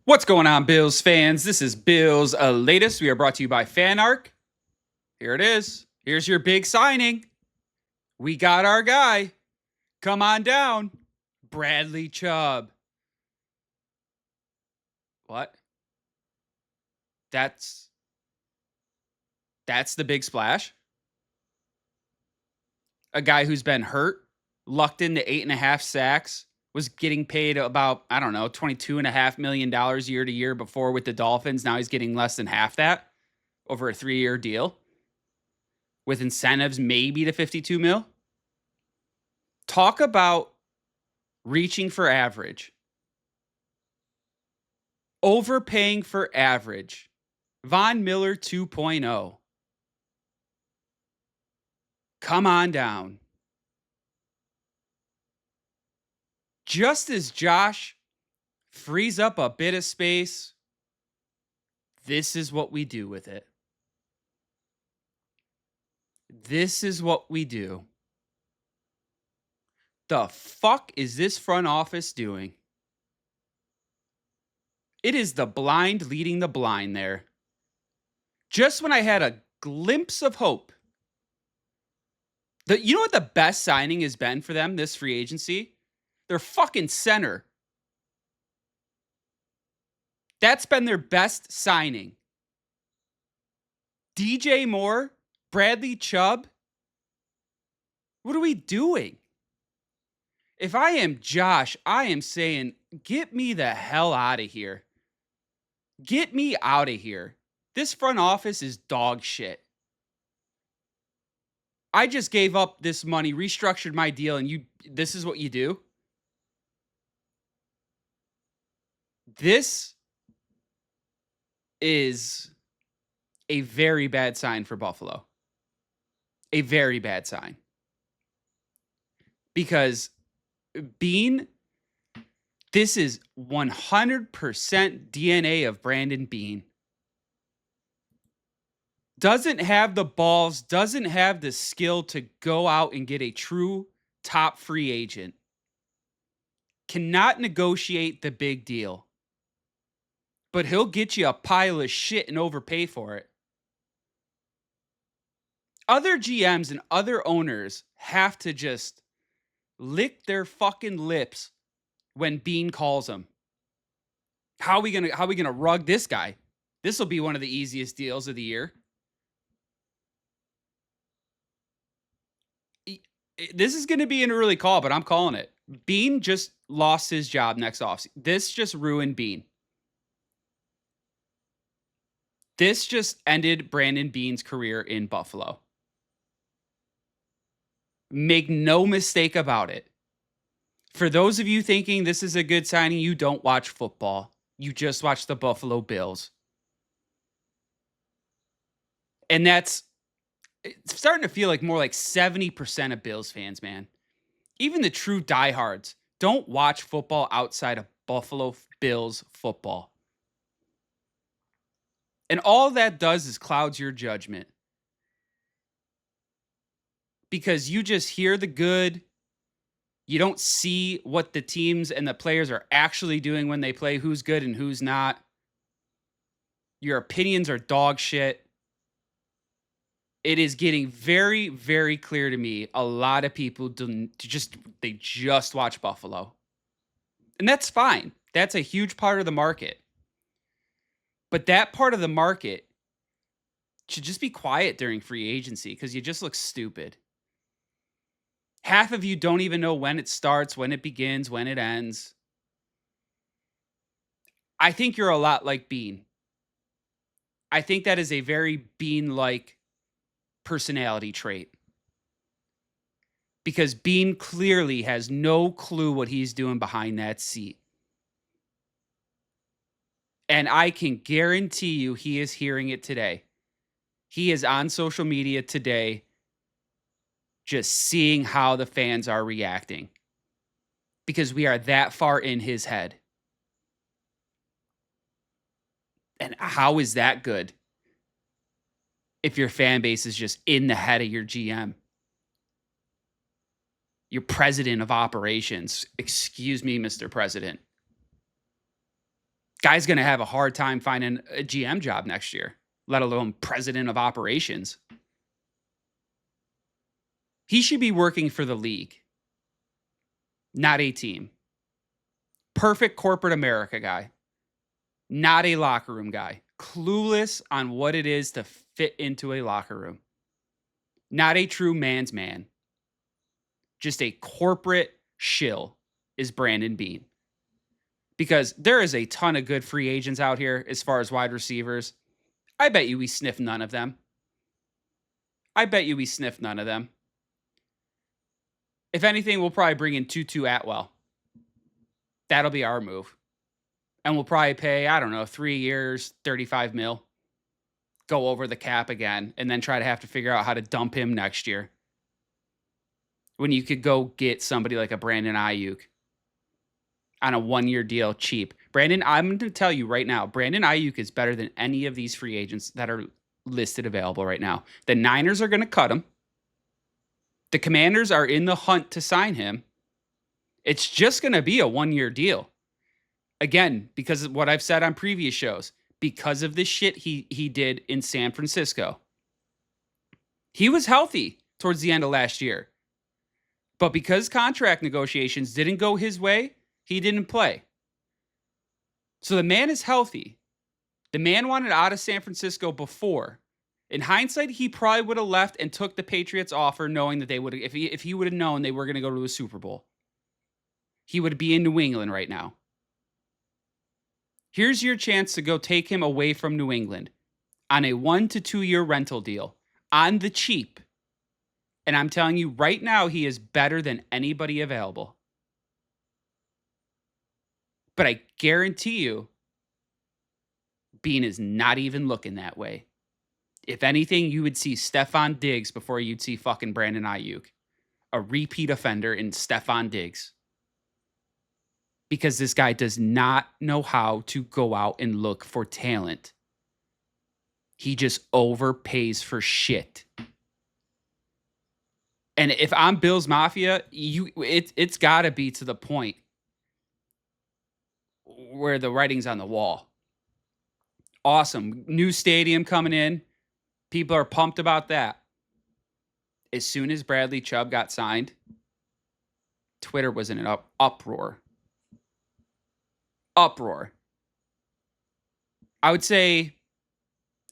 What's going on, Bills fans? This is Bills latest. We are brought to you by FanArc. Here it is. Here's your big signing. We got our guy. Come on down. Bradley Chubb. What? That's the big splash. A guy who's been hurt, lucked into 8.5 sacks, was getting paid about, I don't know, $22.5 million year to year before with the Dolphins. Now he's getting less than half that over a 3-year deal with incentives maybe to 52 mil. Talk about reaching for average. Overpaying for average. Von Miller 2.0. Come on down. Just as Josh frees up a bit of space, this is what we do with it. This is what we do. The fuck is this front office doing? It is the blind leading the blind there. Just when I had a glimpse of hope. You know what the best signing has been for them this free agency? Their fucking center. That's been their best signing. DJ Moore, Bradley Chubb. What are we doing? If I am Josh, I am saying, get me the hell out of here. Get me out of here. This front office is dog shit. I just gave up this money, restructured my deal, and this is what you do? This is a very bad sign for Buffalo. A very bad sign. Because Bean, this is 100% DNA of Brandon Bean. Doesn't have the balls, doesn't have the skill to go out and get a true top free agent. Cannot negotiate the big deal. But he'll get you a pile of shit and overpay for it. Other GMs and other owners have to just lick their fucking lips when Bean calls them. How are we gonna rug this guy? This will be one of the easiest deals of the year. This is going to be an early call, but I'm calling it. Bean just lost his job next offseason. This just ruined Bean. This just ended Brandon Bean's career in Buffalo. Make no mistake about it. For those of you thinking this is a good signing, you don't watch football. You just watch the Buffalo Bills. And it's starting to feel like more like 70% of Bills fans, man. Even the true diehards don't watch football outside of Buffalo Bills football. And all that does is clouds your judgment. Because you just hear the good. You don't see what the teams and the players are actually doing when they play, who's good and who's not. Your opinions are dog shit. It is getting very, very clear to me. A lot of people they just watch Buffalo. And that's fine. That's a huge part of the market. But that part of the market should just be quiet during free agency because you just look stupid. Half of you don't even know when it starts, when it begins, when it ends. I think you're a lot like Bean. I think that is a very Bean-like personality trait. Because Bean clearly has no clue what he's doing behind that seat. And I can guarantee you he is hearing it today. He is on social media today just seeing how the fans are reacting. Because we are that far in his head. And how is that good? If your fan base is just in the head of your GM. Your president of operations. Excuse me, Mr. President. Guy's going to have a hard time finding a GM job next year, let alone president of operations. He should be working for the league, not a team. Perfect corporate America guy, not a locker room guy. Clueless on what it is to fit into a locker room. Not a true man's man. Just a corporate shill is Brandon Beane. Because there is a ton of good free agents out here as far as wide receivers. I bet you we sniff none of them. If anything, we'll probably bring in Tutu Atwell. That'll be our move. And we'll probably pay, 3 years, $35 million. Go over the cap again, and then try to have to figure out how to dump him next year. When you could go get somebody like a Brandon Ayuk on a 1-year deal cheap. Brandon, I'm going to tell you right now, Brandon Ayuk is better than any of these free agents that are listed available right now. The Niners are going to cut him. The Commanders are in the hunt to sign him. It's just going to be a 1-year deal. Again, because of what I've said on previous shows, because of the shit he did in San Francisco. He was healthy towards the end of last year. But because contract negotiations didn't go his way, he didn't play. So the man is healthy. The man wanted out of San Francisco before. In hindsight, he probably would have left and took the Patriots offer knowing that they would, if he would have known they were going to go to a Super Bowl. He would be in New England right now. Here's your chance to go take him away from New England on a 1 to 2 year rental deal on the cheap. And I'm telling you right now, he is better than anybody available. But I guarantee you, Beane is not even looking that way. If anything, you would see Stephon Diggs before you'd see fucking Brandon Ayuk. A repeat offender in Stephon Diggs. Because this guy does not know how to go out and look for talent. He just overpays for shit. And if I'm Bills Mafia, it's got to be to the point where the writing's on the wall. Awesome. New stadium coming in. People are pumped about that. As soon as Bradley Chubb got signed, Twitter was in an uproar. I would say,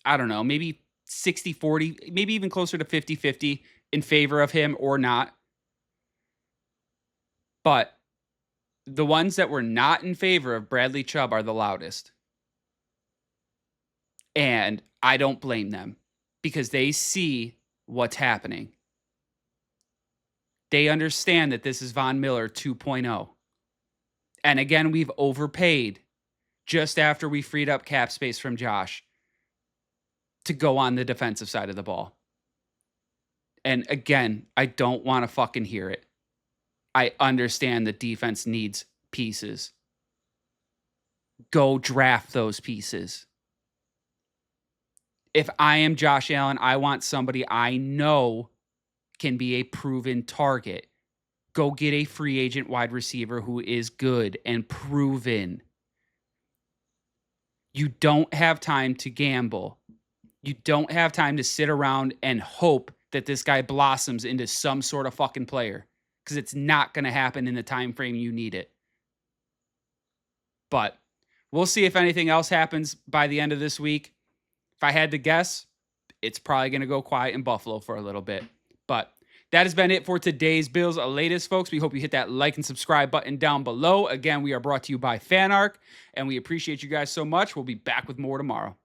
maybe 60-40, maybe even closer to 50-50 in favor of him or not. But the ones that were not in favor of Bradley Chubb are the loudest. And I don't blame them because they see what's happening. They understand that this is Von Miller 2.0. And again, we've overpaid just after we freed up cap space from Josh to go on the defensive side of the ball. And again, I don't want to fucking hear it. I understand the defense needs pieces. Go draft those pieces. If I am Josh Allen, I want somebody I know can be a proven target. Go get a free agent wide receiver who is good and proven. You don't have time to gamble. You don't have time to sit around and hope that this guy blossoms into some sort of fucking player, because it's not going to happen in the time frame you need it. But we'll see if anything else happens by the end of this week. If I had to guess, it's probably going to go quiet in Buffalo for a little bit. But that has been it for today's Bills latest, folks. We hope you hit that like and subscribe button down below. Again, we are brought to you by FanArc, and we appreciate you guys so much. We'll be back with more tomorrow.